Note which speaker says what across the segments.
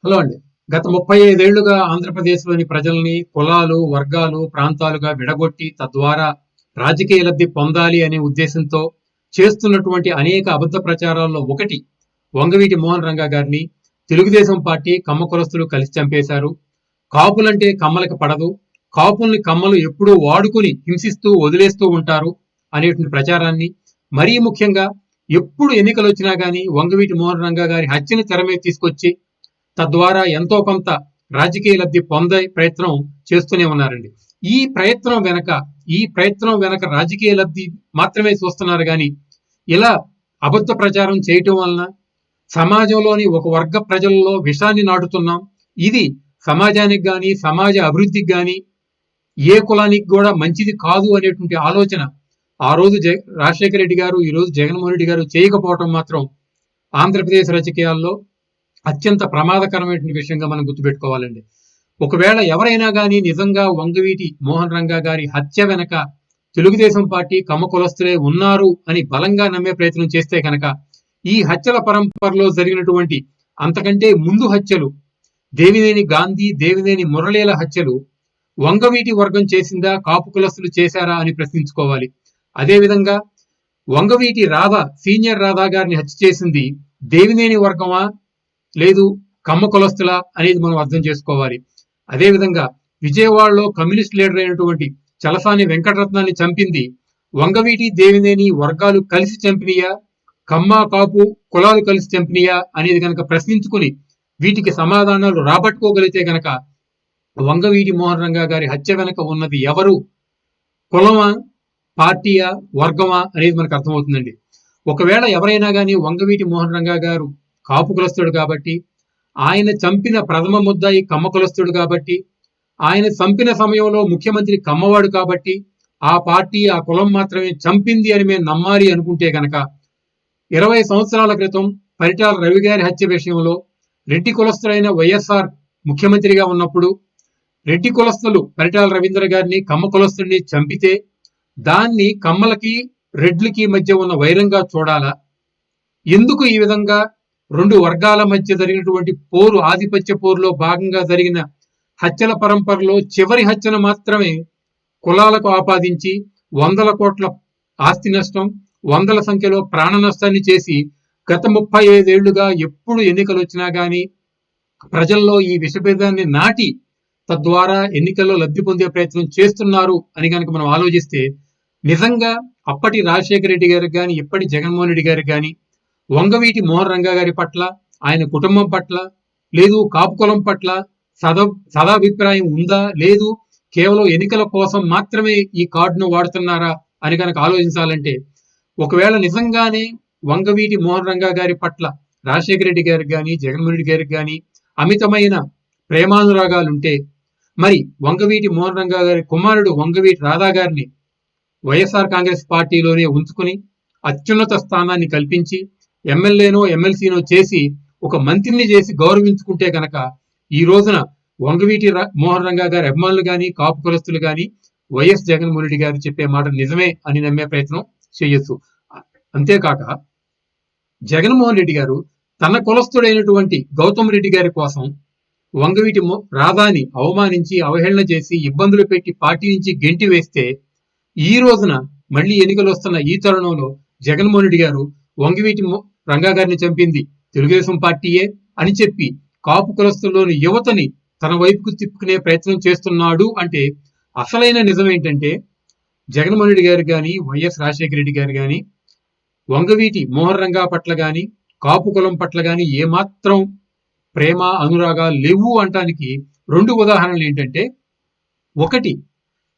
Speaker 1: Hello అండి. గత 35 ఏళ్లుగా ఆంధ్రప్రదేశ్‌లోని ప్రజల్ని కులాలు, వర్గాలు, ప్రాంతాలుగా విడగొట్టి తద్వారా రాజకీయ లబ్ధి పొందాలి అనే ఉద్దేశంతో చేస్తున్నటువంటి అనేక అబద్ధ ప్రచారాల్లో ఒకటి వంగవీటి మోహన్ రంగా గారిని తెలుగుదేశం పార్టీ కమ్మ కులస్తులు కలిసి చంపేశారు. కాపులంటే కమ్మలకి పడదు. కాపుల్ని కమ్మలు ఎప్పుడూ వాడుకుని హింసిస్తూ వదిలేస్తూ ఉంటారు అనేటువంటి ప్రచారాన్ని మరీ ముఖ్యంగా ఎప్పుడు ఎన్నికలొచ్చినా గాని వంగవీటి మోహన్ రంగా గారి హత్యని తెర మీద తీసుకొచ్చి తద్వారా ఎంతో కొంత రాజకీయ లబ్ధి పొందే ప్రయత్నం చేస్తూనే ఉన్నారండి. ఈ ప్రయత్నం వెనక రాజకీయ లబ్ధి మాత్రమే చూస్తున్నారు గాని ఇలా అబద్ధ ప్రచారం చేయటం వలన సమాజంలోని ఒక వర్గ ప్రజల్లో విషాన్ని నాటుతున్నాం. ఇది సమాజానికి గాని సమాజ అభివృద్ధికి గాని ఏ కులానికి కూడా మంచిది కాదు అనేటువంటి ఆలోచన ఆ రోజు రాజశేఖర రెడ్డి గారు, ఈ రోజు జగన్మోహన్ రెడ్డి గారు చేయకపోవటం మాత్రం ఆంధ్రప్రదేశ్ రాజకీయాల్లో అత్యంత ప్రమాదకరమైన విషయంగా మనం గుర్తుపెట్టుకోవాలండి. ఒకవేళ ఎవరైనా గాని నిజంగా వంగవీటి మోహన్ రంగా గారి హత్య వెనక తెలుగుదేశం పార్టీ కమ్మ కులస్తులే ఉన్నారు అని బలంగా నమ్మే ప్రయత్నం చేస్తే కనుక ఈ హత్యల పరంపరలో జరిగినటువంటి అంతకంటే ముందు హత్యలు, దేవినేని గాంధీ, దేవినేని మురళీల హత్యలు వంగవీటి వర్గం చేసిందా, కాపు కులస్తులు చేశారా అని ప్రశ్నించుకోవాలి. అదేవిధంగా వంగవీటి రాధ, సీనియర్ రాధా గారిని హత్య చేసింది దేవినేని వర్గమా లేదు కమ్మ కులస్తులా అనేది మనం అర్థం చేసుకోవాలి. అదేవిధంగా విజయవాడలో కమ్యూనిస్ట్ లీడర్ అయినటువంటి చలసాని వెంకటరత్నాన్ని చంపింది వంగవీటి, దేవినేని వర్గాలు కలిసి చంపినయా, కమ్మ కాపు కులాలు కలిసి చంపినయా అనేది కనుక ప్రశ్నించుకుని వీటికి సమాధానాలు రాబట్టుకోగలిగితే గనక వంగవీటి మోహన్ రంగా గారి హత్య వెనక ఉన్నది ఎవరు, కులమా, పార్టీయా, వర్గమా అనేది మనకు అర్థమవుతుందండి. ఒకవేళ ఎవరైనా కానీ వంగవీటి మోహన్ రంగా గారు కాపు కులస్తుడు కాబట్టి, ఆయన చంపిన ప్రథమ ముద్దాయి కమ్మ కులస్తుడు కాబట్టి, ఆయన చంపిన సమయంలో ముఖ్యమంత్రి కమ్మవాడు కాబట్టి ఆ పార్టీ ఆ కులం మాత్రమే చంపింది అని మేము నమ్మాలి అనుకుంటే గనక 20 సంవత్సరాల క్రితం పరిటాల రవి గారి హత్య విషయంలో రెడ్డి కులస్తుడైన వైఎస్ఆర్ ముఖ్యమంత్రిగా ఉన్నప్పుడు రెడ్డి కులస్తులు పరిటాల రవీంద్ర గారిని కమ్మ కులస్తుడిని చంపితే దాన్ని కమ్మలకి రెడ్లకి మధ్య ఉన్న వైరంగా చూడాలా? ఎందుకు ఈ విధంగా రెండు వర్గాల మధ్య జరిగినటువంటి పోరు, ఆధిపత్య పోరులో భాగంగా జరిగిన హత్యల పరంపరలో చివరి హత్యను మాత్రమే కులాలకు ఆపాదించి వందల కోట్ల ఆస్తి నష్టం, వందల సంఖ్యలో ప్రాణ నష్టాన్ని చేసి గత 35 ఏళ్లుగా ఎప్పుడు ఎన్నికలు వచ్చినా గాని ప్రజల్లో ఈ విషభేదాన్ని నాటి తద్వారా ఎన్నికల్లో లబ్ధి పొందే ప్రయత్నం చేస్తున్నారు అని కనుక మనం ఆలోచిస్తే నిజంగా అప్పటి రాజశేఖర రెడ్డి గారికి కానీ ఇప్పటి జగన్మోహన్ రెడ్డి గారికి కానీ వంగవీటి మోహన్ రంగా గారి పట్ల, ఆయన కుటుంబం పట్ల, లేదు కాపు కులం పట్ల సదాభిప్రాయం ఉందా, లేదు కేవలం ఎన్నికల కోసం మాత్రమే ఈ కార్డును వాడుతున్నారా అని కనుక ఆలోచించాలంటే ఒకవేళ నిజంగానే వంగవీటి మోహన్ రంగా గారి పట్ల రాజశేఖర రెడ్డి గారికి కానీ జగన్మోహన్ రెడ్డి గారికి కానీ అమితమైన ప్రేమానురాగాలుంటే మరి వంగవీటి మోహన్ రంగా గారి కుమారుడు వంగవీటి రాధా గారిని వైఎస్ఆర్ కాంగ్రెస్ పార్టీలోనే ఉంచుకుని అత్యున్నత స్థానాన్ని కల్పించి ఎమ్మెల్యేనో ఎమ్మెల్సీనో చేసి ఒక మంత్రిని చేసి గౌరవించుకుంటే గనక ఈ రోజున వంగవీటి మోహన్ రంగా గారి అభిమానులు గాని కాపు కులస్తులు గాని వైఎస్ జగన్మోహన్ రెడ్డి గారు చెప్పే మాట నిజమే అని నమ్మే ప్రయత్నం చేయొచ్చు. అంతేకాక జగన్మోహన్ రెడ్డి గారు తన కులస్తుడైనటువంటి గౌతమ్ రెడ్డి గారి కోసం వంగవీటి రాధాని అవమానించి అవహేళన చేసి ఇబ్బందులు పెట్టి పార్టీ నుంచి గెంటి వేస్తే ఈ రోజున మళ్ళీ ఎన్నికలు వస్తున్న ఈ తరుణంలో జగన్మోహన్ రెడ్డి గారు వంగవీటి రంగా గారిని చంపింది తెలుగుదేశం పార్టీయే అని చెప్పి కాపు కులస్తుల్లోని యువతని తన వైపుకు తిప్పుకునే ప్రయత్నం చేస్తున్నాడు అంటే అసలైన నిజం ఏంటంటే జగన్మోహన్ రెడ్డి గారు కానీ వైఎస్ రాజశేఖర రెడ్డి గారు కానీ వంగవీటి మోహన్ రంగా పట్ల కానీ కాపు కులం పట్ల కానీ ఏమాత్రం ప్రేమ అనురాగాలు లేవు అంటానికి రెండు ఉదాహరణలు ఏంటంటే, ఒకటి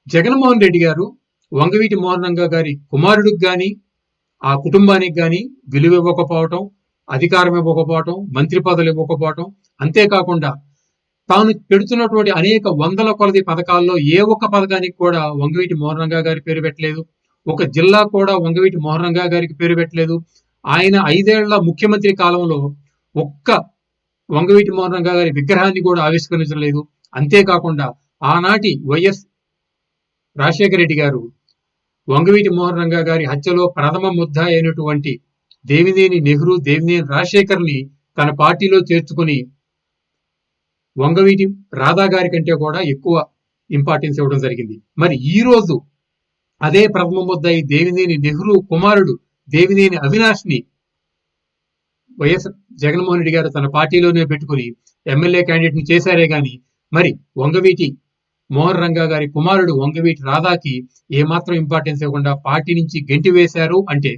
Speaker 1: జగన్మోహన్ రెడ్డి గారు వంగవీటి మోహన్ రంగా గారి కుమారుడికి కానీ ఆ కుటుంబానికి కానీ విలువ ఇవ్వకపోవటం, అధికారం ఇవ్వకపోవటం, మంత్రి పదవులు ఇవ్వకపోవటం, అంతేకాకుండా తాను పెడుతున్నటువంటి అనేక వందల కొలది పథకాల్లో ఏ ఒక్క పథకానికి కూడా వంగవీటి మోహన్ రంగా గారి పేరు పెట్టలేదు. ఒక జిల్లా కూడా వంగవీటి మోహన్ రంగా గారికి పేరు పెట్టలేదు. ఆయన 5 ఏళ్ల ముఖ్యమంత్రి కాలంలో ఒక్క వంగవీటి మోహన్ రంగా గారి విగ్రహాన్ని కూడా ఆవిష్కరించలేదు. అంతేకాకుండా ఆనాటి వైఎస్ రాజశేఖర రెడ్డి గారు వంగవీటి మోహన్ రంగా గారి హత్యలో ప్రథమ ముద్దాయి అయినటువంటి దేవినేని నెహ్రూ, దేవినేని రాజశేఖర్ని తన పార్టీలో చేర్చుకుని వంగవీటి రాధా గారి కంటే కూడా ఎక్కువ ఇంపార్టెన్స్ ఇవ్వడం జరిగింది. మరి ఈ రోజు అదే ప్రథమ ముద్దాయి దేవినేని నెహ్రూ కుమారుడు దేవినేని అవినాష్ ని వైఎస్ జగన్మోహన్ రెడ్డి గారు తన పార్టీలోనే పెట్టుకుని ఎమ్మెల్యే క్యాండిడేట్ ని చేశారే గాని మరి వంగవీటి మోహన్ రంగా గారి కుమారుడు వంగవీటి రాధాకి ఏమాత్రం ఇంపార్టెన్స్ ఇవ్వకుండా పార్టీ నుంచి గెంటి వేశారు అంటే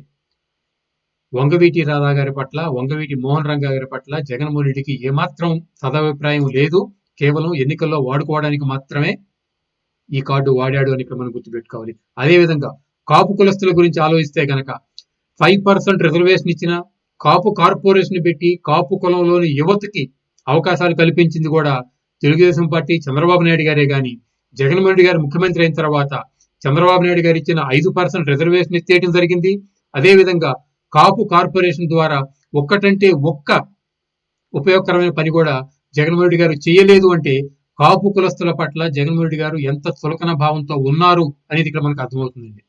Speaker 1: వంగవీటి రాధా గారి పట్ల వంగవీటి మోహన్ రంగా గారి పట్ల జగన్మోహన్ రెడ్డికి ఏమాత్రం సదాభిప్రాయం లేదు. కేవలం ఎన్నికల్లో వాడుకోవడానికి మాత్రమే ఈ కార్డు వాడాడు అని ఇక్కడ మనం గుర్తుపెట్టుకోవాలి. అదేవిధంగా కాపు కులస్తుల గురించి ఆలోచిస్తే గనక 5% రిజర్వేషన్ ఇచ్చిన కాపు కార్పొరేషన్ పెట్టి కాపు కులంలోని యువతకి అవకాశాలు కల్పించింది కూడా తెలుగుదేశం పార్టీ చంద్రబాబు నాయుడు గారే గాని జగన్మోహన్ రెడ్డి గారు ముఖ్యమంత్రి అయిన తర్వాత చంద్రబాబు నాయుడు గారు ఇచ్చిన 5% రిజర్వేషన్ ఎత్తేయడం జరిగింది. అదేవిధంగా కాపు కార్పొరేషన్ ద్వారా ఒక్కటంటే ఒక్క ఉపయోగకరమైన పని కూడా జగన్మోహన్ రెడ్డి గారు చేయలేదు అంటే కాపు కులస్తుల పట్ల జగన్మోహన్ రెడ్డి గారు ఎంత చులకన భావంతో ఉన్నారు అనేది ఇక్కడ మనకు అర్థమవుతుందండి.